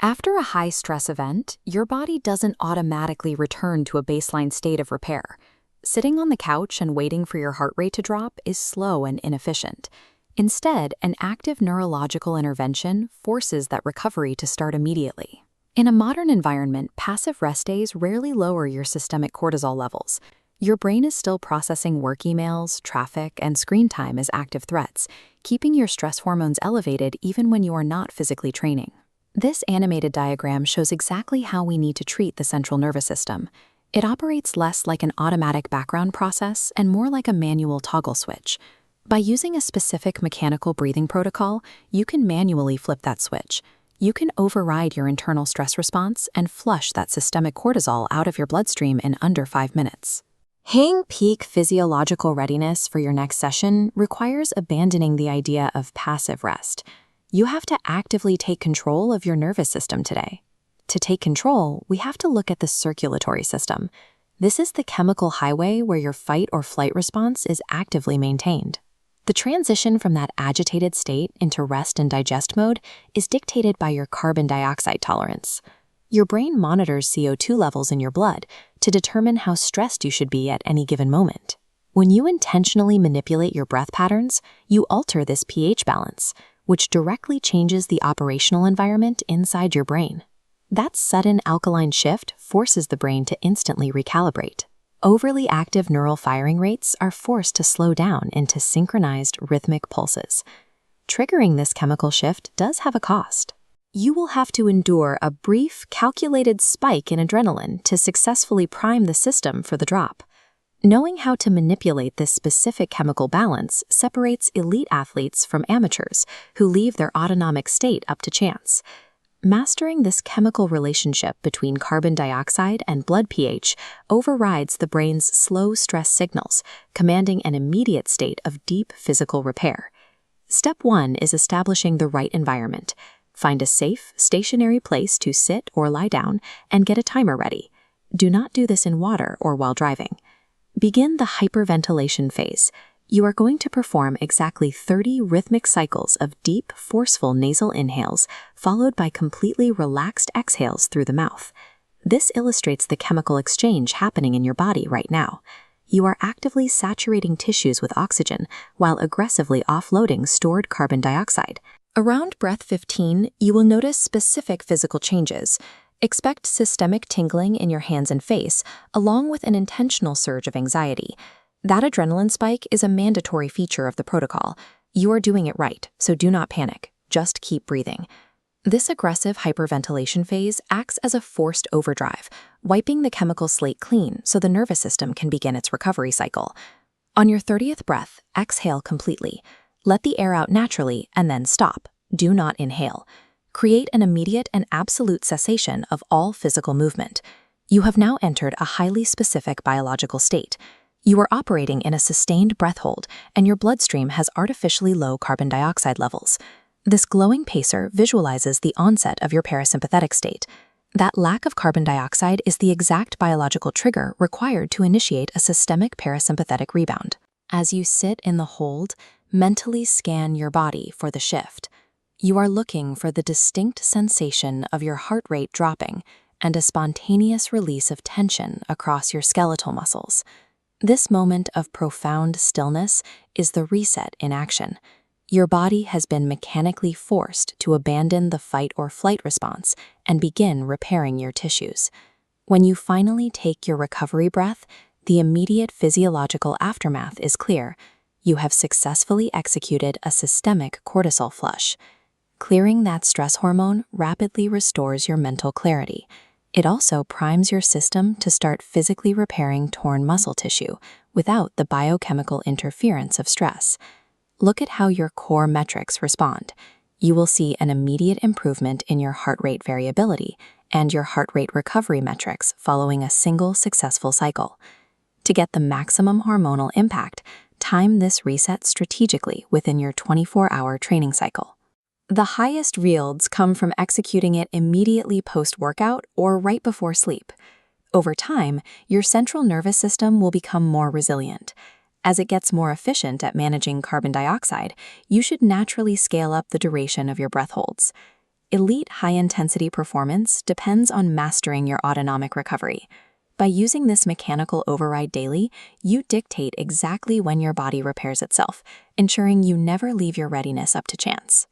After a high-stress event, your body doesn't automatically return to a baseline state of repair. Sitting on the couch and waiting for your heart rate to drop is slow and inefficient. Instead, an active neurological intervention forces that recovery to start immediately. In a modern environment, passive rest days rarely lower your systemic cortisol levels. Your brain is still processing work emails, traffic, and screen time as active threats, keeping your stress hormones elevated even when you are not physically training. This animated diagram shows exactly how we need to treat the central nervous system. It operates less like an automatic background process and more like a manual toggle switch. By using a specific mechanical breathing protocol, you can manually flip that switch. You can override your internal stress response and flush that systemic cortisol out of your bloodstream in under 5 minutes. Hitting peak physiological readiness for your next session requires abandoning the idea of passive rest. You have to actively take control of your nervous system today. To take control, we have to look at the circulatory system. This is the chemical highway where your fight or flight response is actively maintained. The transition from that agitated state into rest and digest mode is dictated by your carbon dioxide tolerance. Your brain monitors CO2 levels in your blood to determine how stressed you should be at any given moment. When you intentionally manipulate your breath patterns, you alter this pH balance, which directly changes the operational environment inside your brain. That sudden alkaline shift forces the brain to instantly recalibrate. Overly active neural firing rates are forced to slow down into synchronized rhythmic pulses. Triggering this chemical shift does have a cost. You will have to endure a brief, calculated spike in adrenaline to successfully prime the system for the drop. Knowing how to manipulate this specific chemical balance separates elite athletes from amateurs who leave their autonomic state up to chance. Mastering this chemical relationship between carbon dioxide and blood pH overrides the brain's slow stress signals, commanding an immediate state of deep physical repair. Step 1 is establishing the right environment. Find a safe, stationary place to sit or lie down and get a timer ready. Do not do this in water or while driving. Begin the hyperventilation phase. You are going to perform exactly 30 rhythmic cycles of deep, forceful nasal inhales, followed by completely relaxed exhales through the mouth. This illustrates the chemical exchange happening in your body right now. You are actively saturating tissues with oxygen while aggressively offloading stored carbon dioxide. Around breath 15, you will notice specific physical changes. Expect systemic tingling in your hands and face, along with an intentional surge of anxiety. That adrenaline spike is a mandatory feature of the protocol. You are doing it right, so do not panic. Just keep breathing. This aggressive hyperventilation phase acts as a forced overdrive, wiping the chemical slate clean so the nervous system can begin its recovery cycle. On your 30th breath, exhale completely. Let the air out naturally and then stop. Do not inhale. Create an immediate and absolute cessation of all physical movement. You have now entered a highly specific biological state. You are operating in a sustained breath hold, and your bloodstream has artificially low carbon dioxide levels. This glowing pacer visualizes the onset of your parasympathetic state. That lack of carbon dioxide is the exact biological trigger required to initiate a systemic parasympathetic rebound. As you sit in the hold, mentally scan your body for the shift. You are looking for the distinct sensation of your heart rate dropping and a spontaneous release of tension across your skeletal muscles. This moment of profound stillness is the reset in action. Your body has been mechanically forced to abandon the fight or flight response and begin repairing your tissues. When you finally take your recovery breath, the immediate physiological aftermath is clear. You have successfully executed a systemic cortisol flush. Clearing that stress hormone rapidly restores your mental clarity. It also primes your system to start physically repairing torn muscle tissue without the biochemical interference of stress. Look at how your core metrics respond. You will see an immediate improvement in your heart rate variability and your heart rate recovery metrics following a single successful cycle. To get the maximum hormonal impact, time this reset strategically within your 24-hour training cycle. The highest yields come from executing it immediately post-workout or right before sleep. Over time, your central nervous system will become more resilient. As it gets more efficient at managing carbon dioxide, you should naturally scale up the duration of your breath holds. Elite high-intensity performance depends on mastering your autonomic recovery. By using this mechanical override daily, you dictate exactly when your body repairs itself, ensuring you never leave your readiness up to chance.